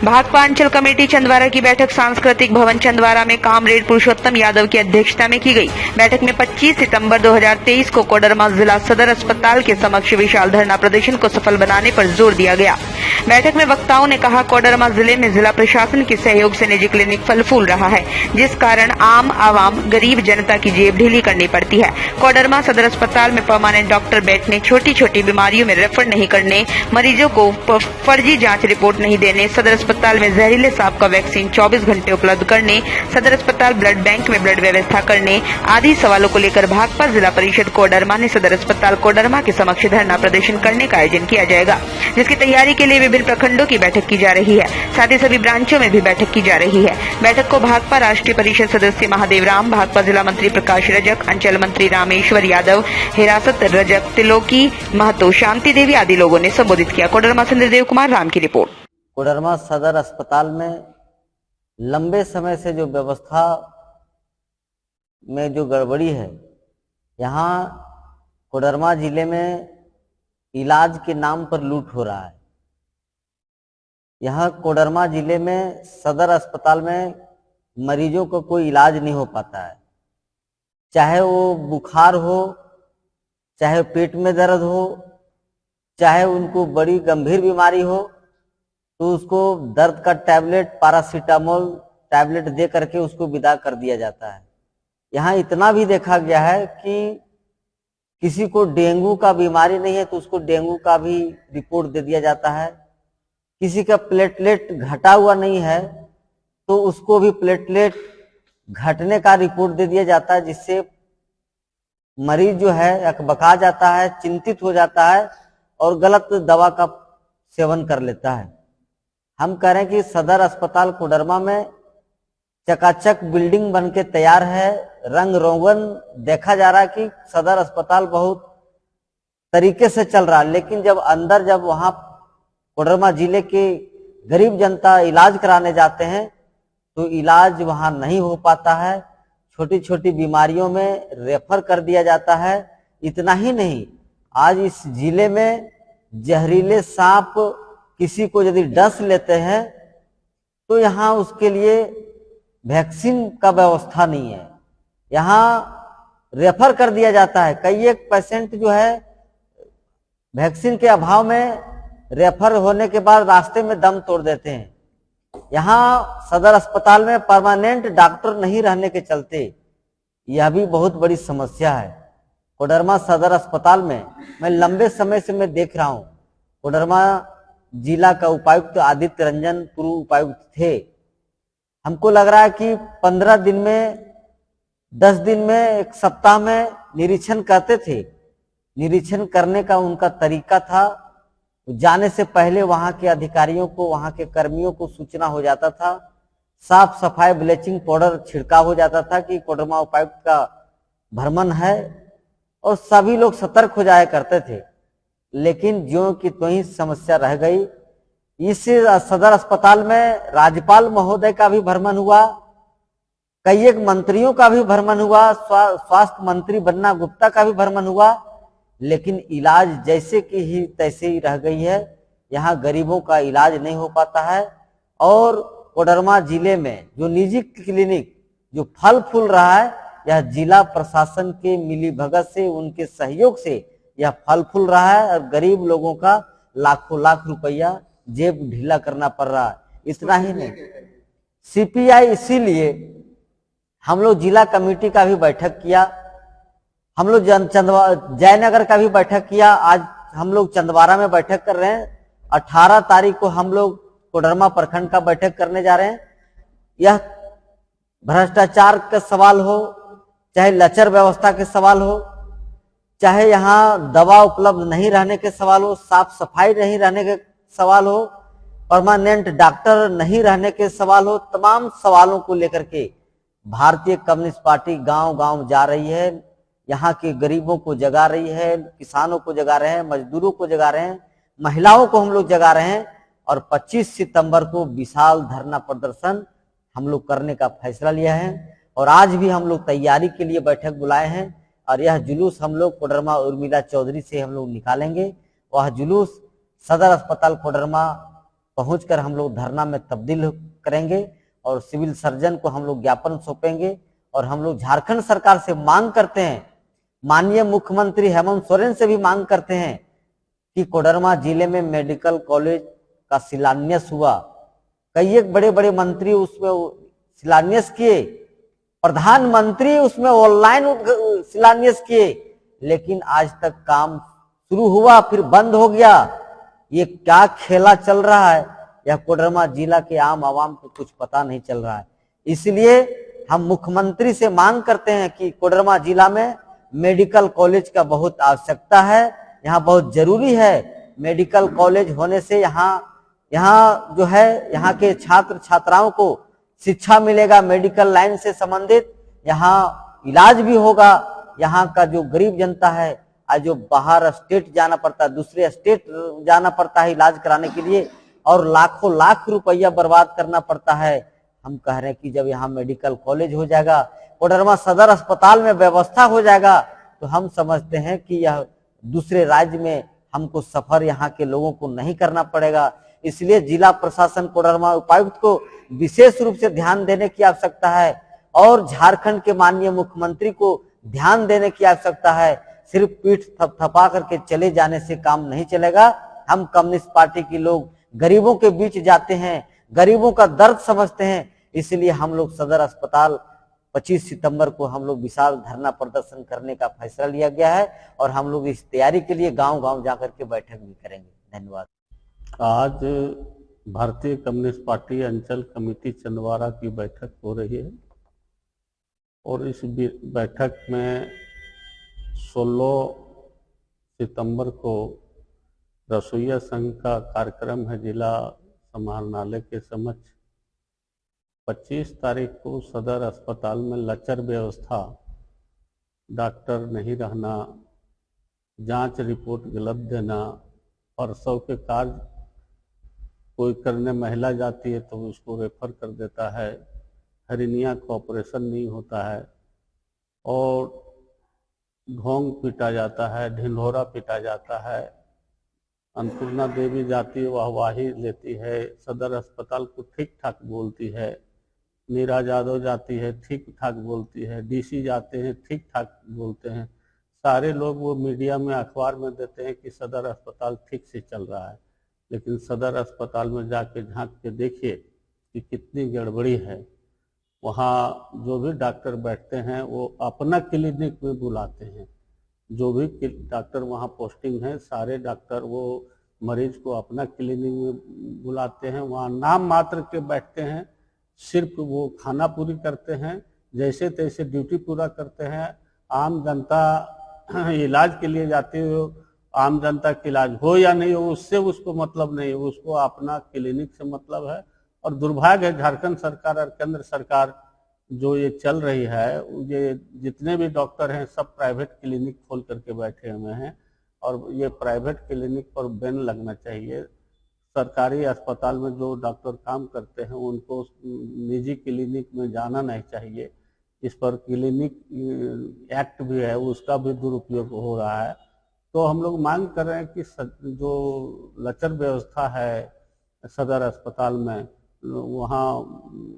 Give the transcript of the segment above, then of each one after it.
भाकपा अंचल कमेटी चंदवारा की बैठक सांस्कृतिक भवन चंदवारा में कामरेड पुरुषोत्तम यादव की अध्यक्षता में की गई। बैठक में 25 सितंबर 2023 को कोडरमा जिला सदर अस्पताल के समक्ष विशाल धरना प्रदर्शन को सफल बनाने पर जोर दिया गया। बैठक में वक्ताओं ने कहा, कोडरमा जिले में जिला प्रशासन के सहयोग से निजी क्लिनिक फल फूल रहा है, जिस कारण आम आवाम गरीब जनता की जेब ढीली करनी पड़ती है। कोडरमा सदर अस्पताल में परमानेंट डॉक्टर बैठने, छोटी छोटी बीमारियों में रेफर नहीं करने, मरीजों को फर्जी जांच रिपोर्ट नहीं देने, सदर अस्पताल में जहरीले सांप का वैक्सीन 24 घंटे उपलब्ध करने, सदर अस्पताल ब्लड बैंक में ब्लड व्यवस्था करने आदि सवालों को लेकर भाकपा जिला परिषद कोडरमा ने सदर अस्पताल कोडरमा के समक्ष धरना प्रदर्शन करने का आयोजन किया जाएगा, जिसकी तैयारी के लिए विभिन्न प्रखंडों की बैठक की जा रही है। साथ ही सभी ब्रांचों में भी बैठक की जा रही है। बैठक को भाकपा राष्ट्रीय परिषद सदस्य महादेव राम, भाकपा जिला मंत्री प्रकाश रजक, अंचल मंत्री रामेश्वर यादव, हिरासत रजक, तिलोकी महतो, शांति देवी आदि लोगों ने संबोधित किया। कोडरमा से इंद्रदेव कुमार राम की रिपोर्ट। कोडरमा सदर अस्पताल में लंबे समय से जो व्यवस्था में जो गड़बड़ी है, यहाँ कोडरमा जिले में इलाज के नाम पर लूट हो रहा है। यहाँ कोडरमा जिले में सदर अस्पताल में मरीजों को कोई इलाज नहीं हो पाता है, चाहे वो बुखार हो, चाहे पेट में दर्द हो, चाहे उनको बड़ी गंभीर बीमारी हो, तो उसको दर्द का टैबलेट, पैरासीटामोल टैबलेट दे करके उसको विदा कर दिया जाता है। यहाँ इतना भी देखा गया है कि किसी को डेंगू का बीमारी नहीं है तो उसको डेंगू का भी रिपोर्ट दे दिया जाता है। किसी का प्लेटलेट घटा हुआ नहीं है तो उसको भी प्लेटलेट घटने का रिपोर्ट दे दिया जाता है, जिससे मरीज जो है अकबका जाता है, चिंतित हो जाता है और गलत दवा का सेवन कर लेता है। हम कह रहे हैं कि सदर अस्पताल कोडरमा में चकाचक बिल्डिंग बन के तैयार है, रंग रोगन देखा जा रहा है कि सदर अस्पताल बहुत तरीके से चल रहा है, लेकिन जब वहां कोडरमा जिले के गरीब जनता इलाज कराने जाते हैं तो इलाज वहां नहीं हो पाता है। छोटी छोटी बीमारियों में रेफर कर दिया जाता है। इतना ही नहीं, आज इस जिले में जहरीले सांप किसी को यदि डस लेते हैं तो यहाँ उसके लिए वैक्सीन का व्यवस्था नहीं है, यहाँ रेफर कर दिया जाता है। कई एक पेशेंट जो है वैक्सीन के अभाव में रेफर होने के बाद रास्ते में दम तोड़ देते हैं। यहाँ सदर अस्पताल में परमानेंट डॉक्टर नहीं रहने के चलते यह भी बहुत बड़ी समस्या है। कोडरमा सदर अस्पताल में मैं लंबे समय से मैं देख रहा हूँ, कोडरमा जिला का उपायुक्त आदित्य रंजन पूर्व उपायुक्त थे। हमको लग रहा है कि 15 दिन में, 10 दिन में, एक सप्ताह में निरीक्षण करते थे। निरीक्षण करने का उनका तरीका था, जाने से पहले वहां के अधिकारियों को, वहां के कर्मियों को सूचना हो जाता था, साफ सफाई ब्लीचिंग पाउडर छिड़काव हो जाता था कि कोडरमा उपायुक्त का भ्रमण है, और सभी लोग सतर्क हो जाया करते थे। लेकिन ज्यों की त्यों ही समस्या रह गई। इस सदर अस्पताल में राज्यपाल महोदय का भी भ्रमण हुआ, कई एक मंत्रियों का भी भ्रमण हुआ, स्वास्थ्य मंत्री बन्ना गुप्ता का भी भ्रमण हुआ, लेकिन इलाज जैसे कि ही तैसे ही रह गई है। यहाँ गरीबों का इलाज नहीं हो पाता है। और कोडरमा जिले में जो निजी क्लिनिक जो फल फूल रहा है, यह जिला प्रशासन के मिलीभगत से, उनके सहयोग से यह फल फूल रहा है और गरीब लोगों का लाखों लाख रुपया जेब ढीला करना पड़ रहा है। इतना ही नहीं, सीपीआई, इसीलिए हम लोग जिला कमेटी का भी बैठक किया, हम लोग जयनगर का भी बैठक किया। आज हम लोग चंदवारा में बैठक कर रहे हैं। 18 तारीख को हम लोग कोडरमा प्रखंड का बैठक करने जा रहे हैं। यह भ्रष्टाचार का सवाल हो, चाहे लचर व्यवस्था के सवाल हो, चाहे यहाँ दवा उपलब्ध नहीं रहने के सवाल हो, साफ सफाई नहीं रहने के सवाल हो, परमानेंट डॉक्टर नहीं रहने के सवाल हो, तमाम सवालों को लेकर के भारतीय कम्युनिस्ट पार्टी गांव गांव जा रही है। यहाँ के गरीबों को जगा रही है, किसानों को जगा रहे हैं, मजदूरों को जगा रहे हैं, महिलाओं को हम लोग जगा रहे हैं। और 25 सितंबर को विशाल धरना प्रदर्शन हम लोग करने का फैसला लिया है और आज भी हम लोग तैयारी के लिए बैठक बुलाए हैं। और यह जुलूस हम लोग कोडरमा उर्मिला चौधरी से हम लोग निकालेंगे। वह जुलूस सदर अस्पताल कोडरमा पहुंचकर हम लोग धरना में तब्दील करेंगे और सिविल सर्जन को हम लोग ज्ञापन सौंपेंगे। और हम लोग झारखंड सरकार से मांग करते हैं, माननीय मुख्यमंत्री हेमंत सोरेन से भी मांग करते हैं कि कोडरमा जिले में मेडिकल कॉलेज का शिलान्यास हुआ। कई एक बड़े बड़े मंत्री उसमें शिलान्यास किए, प्रधानमंत्री उसमें ऑनलाइन शिलान्यास किए, लेकिन आज तक काम शुरू हुआ फिर बंद हो गया। ये क्या खेला चल रहा है, यह कोडरमा जिला के आम आवाम को कुछ पता नहीं चल रहा है। इसलिए हम मुख्यमंत्री से मांग करते हैं कि कोडरमा जिला में मेडिकल कॉलेज का बहुत आवश्यकता है, यहाँ बहुत जरूरी है। मेडिकल कॉलेज होने से यहाँ जो है यहाँ के छात्र छात्राओं को शिक्षा मिलेगा, मेडिकल लाइन से संबंधित यहाँ इलाज भी होगा। यहाँ का जो गरीब जनता है, आज जो बाहर स्टेट जाना पड़ता है, दूसरे स्टेट जाना पड़ता है इलाज कराने के लिए, और लाखों लाख रुपया बर्बाद करना पड़ता है। हम कह रहे हैं कि जब यहाँ मेडिकल कॉलेज हो जाएगा, कोडरमा सदर अस्पताल में व्यवस्था हो जाएगा, तो हम समझते हैं कि यह दूसरे राज्य में हमको सफर यहाँ के लोगों को नहीं करना पड़ेगा। इसलिए जिला प्रशासन कोडरमा उपायुक्त को विशेष रूप से ध्यान देने की आवश्यकता है और झारखंड के माननीय मुख्यमंत्री को ध्यान देने की आवश्यकता है। सिर्फ पीठ थपथपा करके चले जाने से काम नहीं चलेगा। हम कम्युनिस्ट पार्टी के लोग गरीबों के बीच जाते हैं, गरीबों का दर्द समझते हैं। इसलिए हम लोग सदर अस्पताल 25 सितंबर को हम लोग विशाल धरना प्रदर्शन करने का फैसला लिया गया है और हम लोग इस तैयारी के लिए गांव-गांव जाकर के बैठक भी करेंगे। धन्यवाद। आज भारतीय कम्युनिस्ट पार्टी अंचल कमेटी चंदवारा की बैठक हो रही है और इस बैठक में 16 सितंबर को रसोइया संघ का कार्यक्रम है जिला समाहरणालय के समक्ष। 25 तारीख को सदर अस्पताल में लचर व्यवस्था, डॉक्टर नहीं रहना, जांच रिपोर्ट गलत देना, प्रसव के कार्य कोई करने महिला जाती है तो उसको रेफर कर देता है, हरिनिया का ऑपरेशन नहीं होता है और ढोंग पीटा जाता है, ढिंढोरा पीटा जाता है। अन्नपूर्णा देवी जाती है, वाहवाही लेती है, सदर अस्पताल को ठीक ठाक बोलती है। नीरा यादव जाती है, ठीक ठाक बोलती है। डीसी जाते हैं, ठीक ठाक बोलते हैं। सारे लोग वो मीडिया में अखबार में देते हैं कि सदर अस्पताल ठीक से चल रहा है, लेकिन सदर अस्पताल में जाके झांक के देखिए कि कितनी गड़बड़ी है। वहाँ जो भी डॉक्टर बैठते हैं वो अपना क्लिनिक में बुलाते हैं। जो भी डॉक्टर वहाँ पोस्टिंग है, सारे डॉक्टर वो मरीज को अपना क्लिनिक में बुलाते हैं। वहाँ नाम मात्र के बैठते हैं, सिर्फ वो खाना पूरी करते हैं, जैसे तैसे ड्यूटी पूरा करते हैं। आम जनता इलाज के लिए जाती हो, आम जनता का इलाज हो या नहीं हो उससे उसको मतलब नहीं, उसको अपना क्लिनिक से मतलब है। और दुर्भाग्य है झारखंड सरकार और केंद्र सरकार जो ये चल रही है, ये जितने भी डॉक्टर हैं सब प्राइवेट क्लिनिक खोल करके बैठे हुए हैं और ये प्राइवेट क्लिनिक पर बैन लगना चाहिए। सरकारी अस्पताल में जो डॉक्टर काम करते हैं उनको निजी क्लिनिक में जाना नहीं चाहिए। इस पर क्लिनिक एक्ट भी है, उसका भी दुरुपयोग हो रहा है। तो हम लोग मांग कर रहे हैं कि जो लचर व्यवस्था है सदर अस्पताल में, वहाँ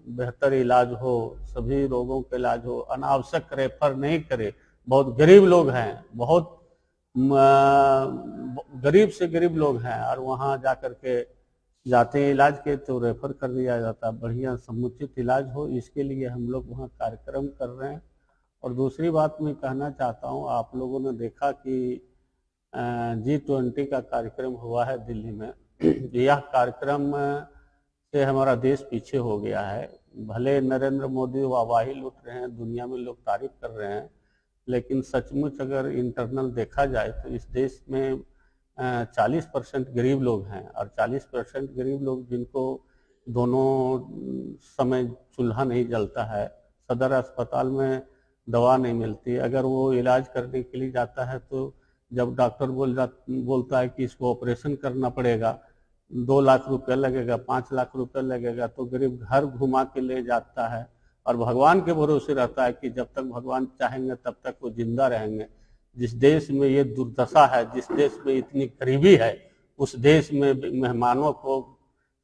बेहतर इलाज हो, सभी रोगों का इलाज हो, अनावश्यक रेफर नहीं करे। बहुत गरीब लोग हैं, बहुत गरीब से गरीब लोग हैं और वहाँ जा कर के जाते हैं इलाज के तो रेफर कर दिया जाता है। बढ़िया समुचित इलाज हो, इसके लिए हम लोग वहाँ कार्यक्रम कर रहे हैं। और दूसरी बात मैं कहना चाहता हूँ, आप लोगों ने देखा कि G20 का कार्यक्रम हुआ है दिल्ली में। यह कार्यक्रम से हमारा देश पीछे हो गया है। भले नरेंद्र मोदी वाहवाही लूट रहे हैं, दुनिया में लोग तारीफ कर रहे हैं, लेकिन सचमुच अगर इंटरनल देखा जाए तो इस देश में 40% गरीब लोग हैं और 40% गरीब लोग जिनको दोनों समय चूल्हा नहीं जलता है, सदर अस्पताल में दवा नहीं मिलती। अगर वो इलाज करने के लिए जाता है तो जब डॉक्टर बोलता है कि इसको ऑपरेशन करना पड़ेगा, 2 लाख रुपया लगेगा, 5 लाख रुपया लगेगा, तो गरीब घर घुमा के ले जाता है और भगवान के भरोसे रहता है कि जब तक भगवान चाहेंगे तब तक वो जिंदा रहेंगे। जिस देश में ये दुर्दशा है, जिस देश में इतनी गरीबी है, उस देश में मेहमानों को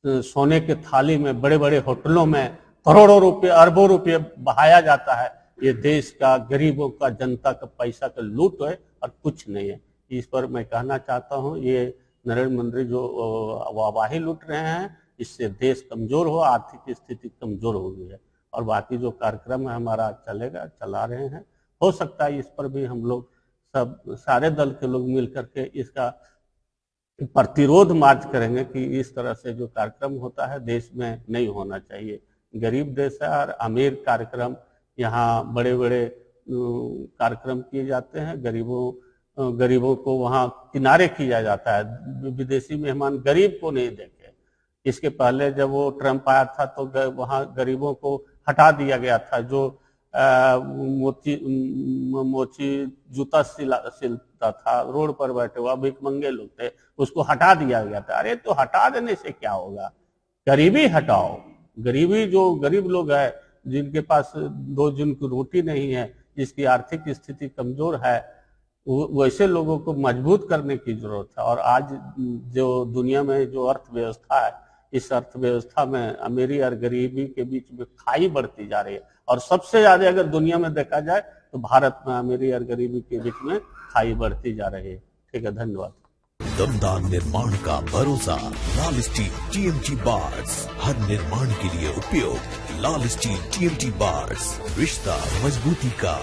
सोने के थाली में बड़े बड़े होटलों में करोड़ों रुपए अरबों रुपए बहाया जाता है, ये देश का गरीबों का जनता का पैसा का लूट है और कुछ नहीं है। इस पर मैं कहना चाहता हूँ, ये नरेंद्र मोदी जो वाहवाही लूट रहे हैं, इससे देश कमजोर हो, आर्थिक स्थिति कमजोर हो गई है। और बाकी जो कार्यक्रम है हमारा चलेगा, चला रहे हैं। हो सकता है इस पर भी हम लोग सब सारे दल के लोग मिल करके इसका प्रतिरोध मार्च करेंगे कि इस तरह से जो कार्यक्रम होता है देश में नहीं होना चाहिए। गरीब देश है और अमीर कार्यक्रम, यहाँ बड़े बड़े कार्यक्रम किए जाते हैं, गरीबों को वहाँ किनारे किया जाता है। विदेशी मेहमान गरीब को नहीं देखे। इसके पहले जब वो ट्रम्प आया था तो वहाँ गरीबों को हटा दिया गया था। जो मोची जूता सिलता था, रोड पर बैठे हुआ भिखमंगे लोग थे, उसको हटा दिया गया था। अरे तो हटा देने से क्या होगा, गरीबी हटाओ। गरीबी जो गरीब लोग है, जिनके पास दो दिन की रोटी नहीं है, जिसकी आर्थिक स्थिति कमजोर है, वैसे लोगों को मजबूत करने की जरूरत है। और आज जो दुनिया में जो अर्थव्यवस्था है, इस अर्थव्यवस्था में अमीरी और गरीबी के बीच में खाई बढ़ती जा रही है। और सबसे ज्यादा अगर दुनिया में देखा जाए तो भारत में अमीरी और गरीबी के बीच में खाई बढ़ती जा रही है। ठीक है, धन्यवाद। दमदार निर्माण का भरोसा लाल स्टील टीएमटी बार्स, हर निर्माण के लिए उपयोग। लाल स्टील टीएमटी बार्स, रिश्ता मजबूती का।